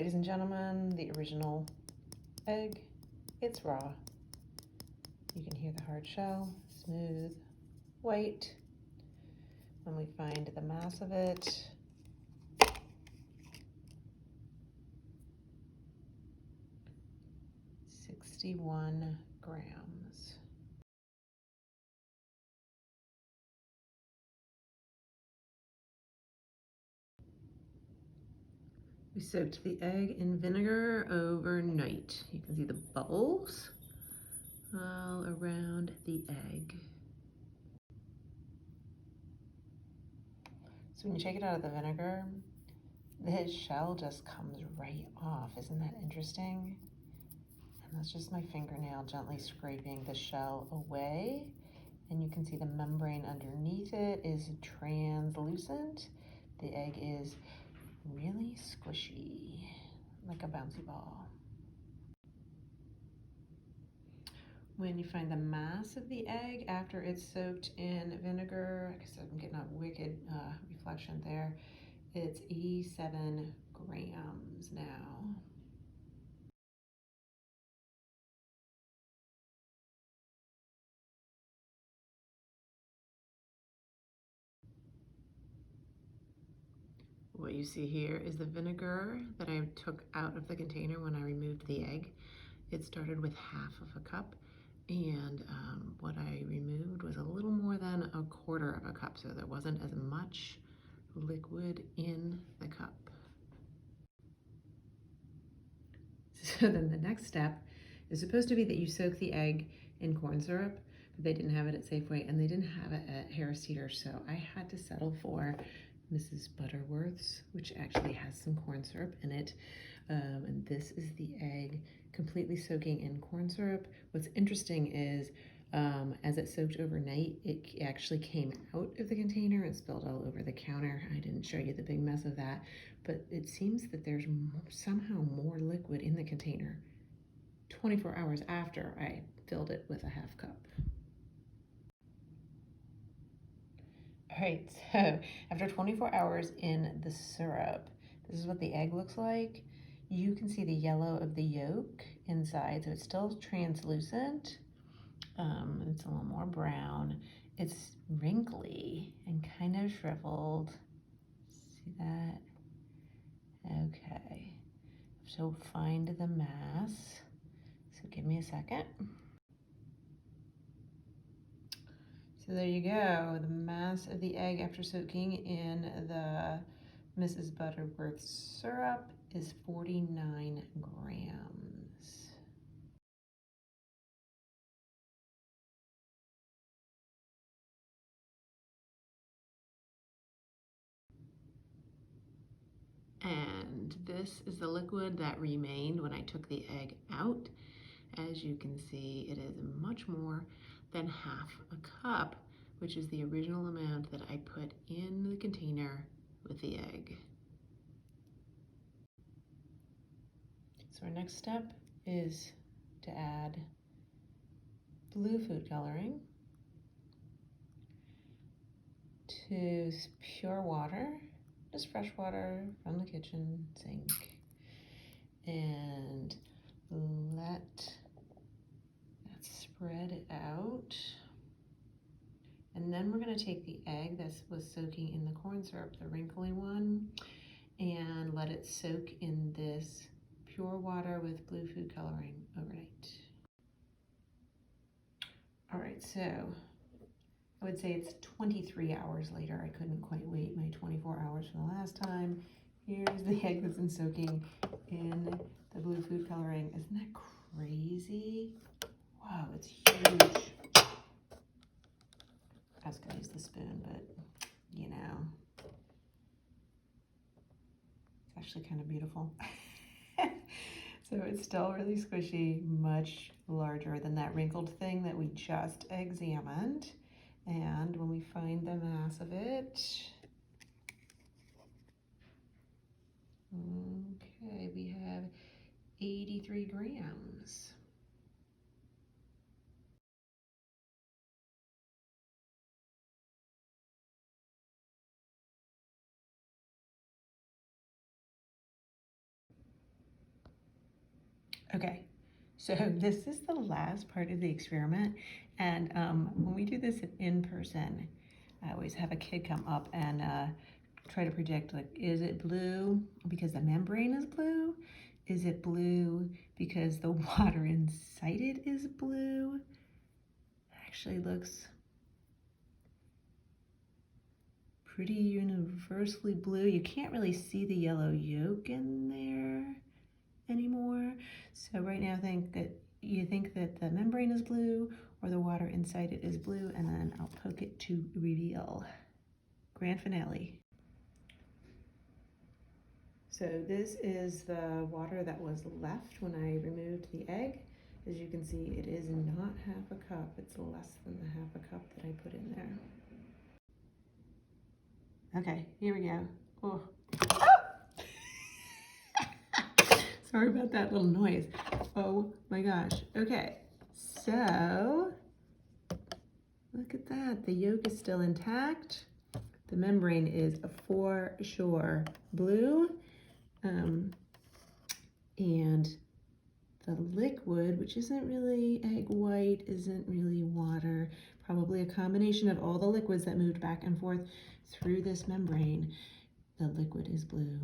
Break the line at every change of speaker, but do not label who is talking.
ladies and gentlemen, the original egg. It's raw. You can hear the hard shell, smooth, white. When we find the mass of it, $61 grams. We soaked the egg in vinegar overnight. You can see the bubbles all around the egg. So when you take it out of the vinegar, the shell just comes right off. Isn't that interesting? And that's just my fingernail gently scraping the shell away. And you can see the membrane underneath it is translucent. The egg is really squishy, like a bouncy ball. When you find the mass of the egg after it's soaked in vinegar, I guess I'm getting a wicked reflection there, it's 87 grams now. What you see here is the vinegar that I took out of the container when I removed the egg. It started with half of a cup, and what I removed was a little more than a quarter of a cup, so there wasn't as much liquid in the cup. So then the next step is supposed to be that you soak the egg in corn syrup, but they didn't have it at Safeway and they didn't have it at Harris Teeter, so I had to settle for Mrs. Butterworth's, which actually has some corn syrup in it. And this is the egg completely soaking in corn syrup. What's interesting is as it soaked overnight, it actually came out of the container and spilled all over the counter. I didn't show you the big mess of that, but it seems that there's somehow more liquid in the container 24 hours after I filled it with a half cup. All right, so after 24 hours in the syrup, this is what the egg looks like. You can see the yellow of the yolk inside, so it's still translucent. It's a little more brown. It's wrinkly and kind of shriveled. See that? Okay, so find the mass. So give me a second. So there you go, the mass of the egg after soaking in the Mrs. Butterworth syrup is 49 grams. And this is the liquid that remained when I took the egg out. As you can see, it is much more than half a cup, which is the original amount that I put in the container with the egg. So our next step is to add blue food coloring to pure water, just fresh water from the kitchen sink, and let that spread out. And then we're going to take the egg that was soaking in the corn syrup, the wrinkly one, and let it soak in this pure water with blue food coloring overnight. All right, so I would say it's 23 hours later. I couldn't quite wait my 24 hours from the last time. Here's the egg that's been soaking in the blue food coloring. Isn't that crazy? Wow, it's huge. I was gonna use the spoon, but you know, it's actually kind of beautiful. So it's still really squishy, much larger than that wrinkled thing that we just examined. And when we find the mass of it, okay, we have 83 grams. Okay, so this is the last part of the experiment, and when we do this in person, I always have a kid come up and try to predict, like, is it blue because the membrane is blue? Is it blue because the water inside it is blue? It actually looks pretty universally blue. You can't really see the yellow yolk in there anymore. So right now you think that the membrane is blue or the water inside it is blue, and then I'll poke it to reveal. Grand finale. So this is the water that was left when I removed the egg. As you can see, it is not half a cup. It's less than the half a cup that I put in there. Okay, here we go. Oh. Sorry about that little noise. Oh my gosh. Okay, so look at that. The yolk is still intact. The membrane is for sure blue. And the liquid, which isn't really egg white, isn't really water, probably a combination of all the liquids that moved back and forth through this membrane, the liquid is blue.